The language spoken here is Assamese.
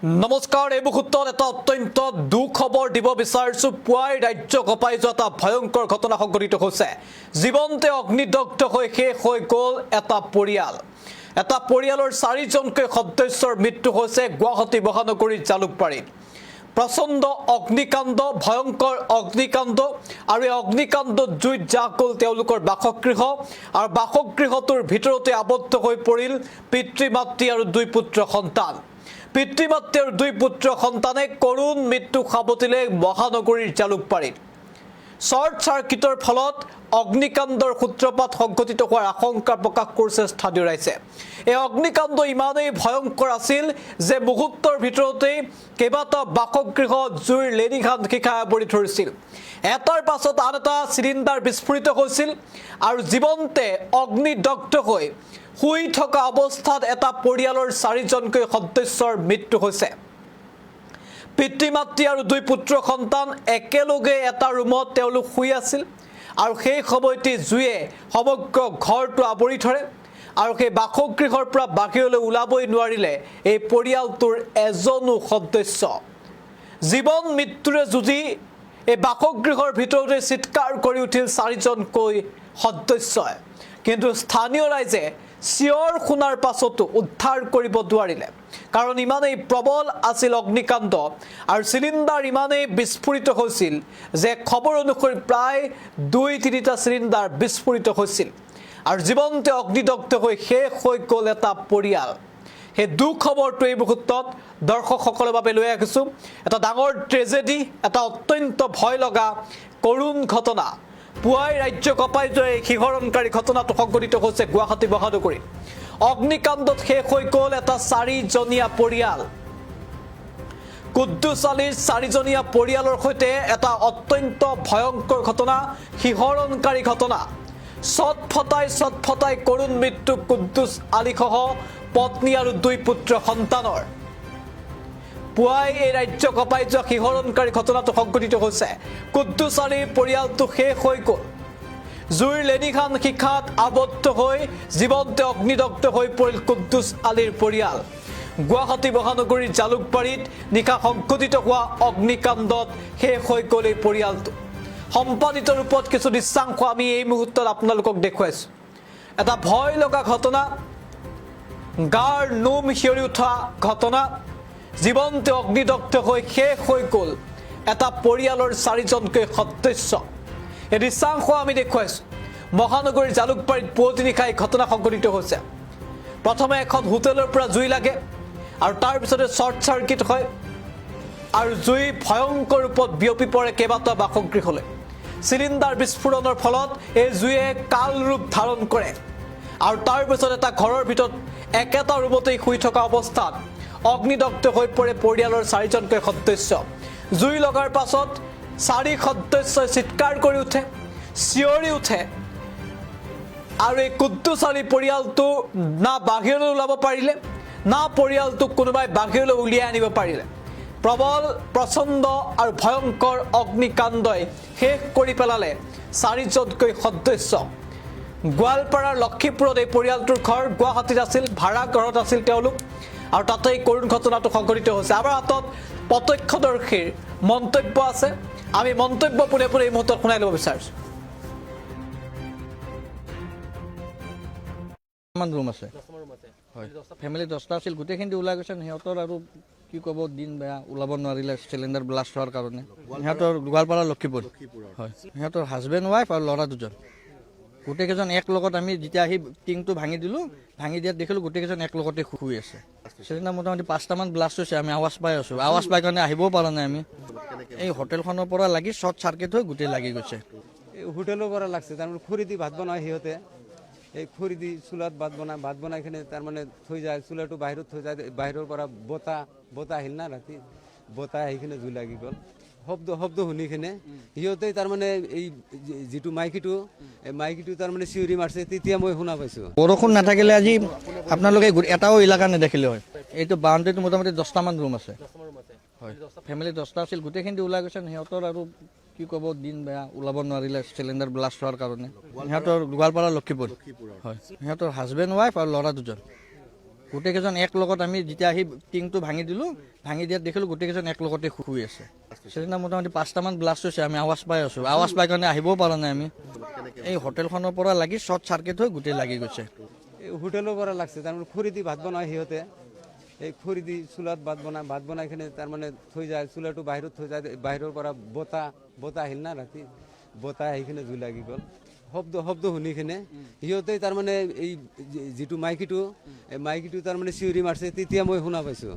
নমস্কাৰ এই মুহূৰ্তত এটা অত্যন্ত দুখবৰ দিব বিচাৰিছো পুৱাই ৰাজ্য কঁপাই যোৱা এটা ভয়ংকৰ ঘটনা সংঘটিত হৈছে জীৱন্তে অগ্নিদগ্ধ হৈ শেষ হৈ গ'ল এটা পৰিয়ালৰ 4জনকৈ সদস্যৰ মৃত্যু হৈছে গুৱাহাটী মহানগৰীৰ জালুকবাৰীত প্ৰচণ্ড অগ্নিকাণ্ড ভয়ংকৰ অগ্নিকাণ্ড আৰু এই অগ্নিকাণ্ডত জুইত জাহ গ'ল তেওঁলোকৰ বাসগৃহ আৰু বাসগৃহটোৰ ভিতৰতে আবদ্ধ হৈ পৰিল পিতৃ মাতৃ আৰু দুই পুত্ৰ সন্তান পিতৃ মাতৃ আৰু দুই পুত্ৰ সন্তানে কৰুণ মৃত্যু সাবটিলে মহানগৰীৰ জালুকবাৰীত শৰ্ট সাৰ্কিটৰ ফলত অগ্নিকাণ্ডৰ সূত্ৰপাত সংঘটিত হোৱাৰ আশংকা প্ৰকাশ কৰিছে স্থানীয় ৰাইজে এই অগ্নিকাণ্ড ইমানেই ভয়ংকৰ আছিল যে মুহূৰ্তৰ ভিতৰতে কেইবাটা বাসগৃহ জুইৰ লেনিঘান শিখাই আৱৰি ধৰিছিল এটাৰ পাছত আন এটা চিলিণ্ডাৰ বিস্ফোৰিত হৈছিল আৰু জীৱন্তে অগ্নিদগ্ধ হৈ শুই থকা অৱস্থাত এটা পৰিয়ালৰ 4জনকৈ সদস্যৰ মৃত্যু হৈছে পিতৃ মাতৃ আৰু দুই পুত্ৰ সন্তান একেলগে এটা ৰুমত তেওঁলোক শুই আছিল আৰু সেই সময়তে জুয়ে সমগ্ৰ ঘৰটো আৱৰি ধৰে আৰু সেই বাসগৃহৰ পৰা বাহিৰলৈ ওলাবই নোৱাৰিলে এই পৰিয়ালটোৰ এজনো সদস্য জীৱন মৃত্যুৰে যুঁজি এই বাসগৃহৰ ভিতৰতে চিৎকাৰ কৰি উঠিল 4জনকৈ সদস্যই কিন্তু স্থানীয় ৰাইজে চিঞৰ শুনাৰ পাছতো উদ্ধাৰ কৰিব নোৱাৰিলে কাৰণ ইমানেই প্ৰবল আছিল অগ্নিকাণ্ড আৰু চিলিণ্ডাৰ ইমানেই বিস্ফোৰিত হৈছিল যে খবৰ অনুসৰি প্ৰায় 2-3টা চিলিণ্ডাৰ বিস্ফোৰিত হৈছিল আৰু জীৱন্তে অগ্নিদগ্ধ হৈ শেষ হৈ গ'ল এটা পৰিয়াল সেই দুখবৰটো এই মুহূৰ্তত দৰ্শকসকলৰ বাবে লৈ আহিছোঁ এটা ডাঙৰ ট্ৰেজেডি এটা অত্যন্ত ভয় লগা কৰুণ ঘটনা পুৱাই ৰাজ্য কঁপাই যোৱা এই শিহৰণকাৰী ঘটনাটো সংঘটিত হৈছে গুৱাহাটী মহানগৰীত অগ্নিকাণ্ডত শেষ হৈ গ'ল এটা 4জনীয়া পৰিয়াল কুদ্দুছ আলীৰ 4জনীয়া পৰিয়ালৰ সৈতে এটা অত্যন্ত ভয়ংকৰ ঘটনা শিহৰণকাৰী ঘটনা ছটফটাই কৰুণ মৃত্যু কুদ্দুছ আলীসহ পত্নী আৰু দুই পুত্ৰ সন্তানৰ পুৱাই এই ৰাজ্য কঁপাই যোৱা শিহৰণকাৰী ঘটনাটো সংঘটিত হৈছে কুদ্দুছ আলীৰ পৰিয়ালটো শেষ হৈ গ'ল জুইৰ লেনিঘান শিখাত আবদ্ধ হৈ জীৱন্তে অগ্নিদগ্ধ হৈ পৰিল কুদ্দুছ আলীৰ পৰিয়াল গুৱাহাটী মহানগৰীৰ জালুকবাৰীত নিশা সংঘটিত হোৱা অগ্নিকাণ্ডত শেষ হৈ গ'ল এই পৰিয়ালটো সম্পাদিত ৰূপত কিছু দৃশ্যাংশ আমি এই মুহূৰ্তত আপোনালোকক দেখুৱাইছোঁ এটা ভয় লগা ঘটনা গাৰ নোম শিয়ৰি উঠা ঘটনা জীৱন্তে অগ্নিদগ্ধ হৈ শেষ হৈ গ'ল এটা পৰিয়ালৰ 4জনকৈ সদস্য এই দৃশ্যাংশ আমি দেখুৱাইছোঁ মহানগৰীৰ জালুকবাৰীত পুৱতি নিশা এই ঘটনা সংঘটিত হৈছে প্ৰথমে এখন হোটেলৰ পৰা জুই লাগে আৰু তাৰ পিছতে শৰ্ট সাৰ্কিট হয় আৰু জুই ভয়ংকৰ ৰূপত বিয়পি পৰে কেইবাটা বাসগৃহলৈ চিলিণ্ডাৰ বিস্ফোৰণৰ ফলত এই জুয়ে কাল ৰূপ ধাৰণ কৰে আৰু তাৰ পিছত এটা ঘৰৰ ভিতৰত একেটা ৰুমতেই শুই থকা অৱস্থাত অগ্নিদগ্ধ হৈ পৰে পৰিয়ালৰ 4জনকৈ সদস্য জুই লগাৰ পাছত 4 সদস্যই চিৎকাৰ কৰি উঠে চিঞৰি উঠে আৰু এই কুদ্দুছ আলী পৰিয়ালটো না বাহিৰলৈ ওলাব পাৰিলে না পৰিয়ালটোক কোনোবাই বাহিৰলৈ উলিয়াই আনিব পাৰিলে প্ৰবল প্ৰচণ্ড আৰু ভয়ংকৰ অগ্নিকাণ্ডই শেষ কৰি পেলালে 4জনকৈ সদস্য গোৱালপাৰাৰ লক্ষীপুৰত এই পৰিয়ালটোৰ ঘৰ গুৱাহাটীত আছিল ভাড়া ঘৰত আছিল তেওঁলোক আৰু তাতেই কৰুণ ঘটনাটো সংঘটিত হৈছে আমাৰ হাতত প্ৰত্যক্ষদৰ্শীৰ মন্তব্য আছে আমি মন্তব্য পোনে পোনে এই মুহূৰ্তত শুনাই ল'ব বিচাৰিছোঁ ৰুম আছে হয় ফেমিলি 10টা আছিল গোটেইখিনি ওলাই গৈছে সিহঁতৰ আৰু কি ক'ব দিন বেয়া ওলাব নোৱাৰিলে চিলিণ্ডাৰ ব্লাষ্ট হোৱাৰ কাৰণে সিহঁতৰ গোৱালপাৰা লক্ষীপুৰ হয় সিহঁতৰ হাজবেণ্ড ৱাইফ আৰু ল'ৰা দুজন গোটেইকেইজন এক লগত আমি যেতিয়া আহি টিংটো ভাঙি দিলোঁ ভাঙি দিয়াত দেখিলোঁ গোটেইকেইজন এক লগতে শুই আছে চিলিণ্ডাৰ মোটামুটি 5টামান ব্লাষ্ট হৈছে আমি আৱাজ পাই আছোঁ আৱাজ পাই কাৰণে আহিবও পৰা নাই আমি এই হোটেলখনৰ পৰা লাগি শ্বৰ্ট চাৰ্কিট হৈ গোটেই লাগি গৈছে এই হোটেলৰ পৰা লাগছে তাৰমানে খৰি দি ভাত বনায় সিহঁতে এই খৰি দি চুলাত ভাত বনাই কিনে তাৰমানে থৈ যায় চুলাটো বাহিৰত থৈ যায় বাহিৰৰ পৰা বতাহ আহিল না ৰাতি বতাহ আহি কিনে জুই লাগি গ'ল শব্দ শুনি কিনে সিহঁতে তাৰমানে এই যিটো মাইকীটো তাৰমানে চিঞৰি মাৰিছে তেতিয়া মই শুনা পাইছোঁ বৰষুণ নাথাকিলে আজি আপোনালোকে এটাও এলেকা নেদেখিলে হয় এইটো বাউণ্ডেৰীটো মোটামুটি 10টামান ৰুম আছে হয় ফেমিলি 10টা আছিল গোটেইখিনি ওলাই গৈছে সিহঁতৰ আৰু কি ক'ব দিন বেয়া ওলাব নোৱাৰিলে চিলিণ্ডাৰ ব্লাষ্ট হোৱাৰ কাৰণে সিহঁতৰ গোৱালপাৰা লক্ষীপুৰ হয় সিহঁতৰ হাজবেণ্ড ৱাইফ আৰু ল'ৰা দুজন গোটেইকেইজন এক লগত আমি যেতিয়া আহি টিংটো ভাঙি দিলোঁ, ভাঙি দিয়াত দেখিলোঁ গোটেইকেইজন এক লগতে শুই আছে। সেইদিনা মোটামুটি 5টামান ব্লাষ্ট হৈছে, আমি আৱাজ পাই আছোঁ, আৱাজ পাই কাৰণে আহিবও পৰা নাই আমি। এই হোটেলখনৰ পৰা লাগি শ্বৰ্ট চাৰ্কিট হৈ গোটেই লাগি গৈছে। এই হোটেলৰ পৰা লাগছে, তাৰমানে খৰি দি ভাত বনায় সিহঁতে, এই খৰি দি চুলাত ভাত বনাই কিনে তাৰমানে থৈ যায়, চুলাটো বাহিৰত থৈ যায়, বাহিৰৰ পৰা বতাহ আহিল না ৰাতি, বতাহ আহি কিনে জুই লাগি গ'ল। শব্দ শুনি কিনে সিহঁতে তাৰমানে এই যিটো মাইকীটো তাৰমানে চিঞৰি মাৰিছে, তেতিয়া মই শুনা পাইছোঁ।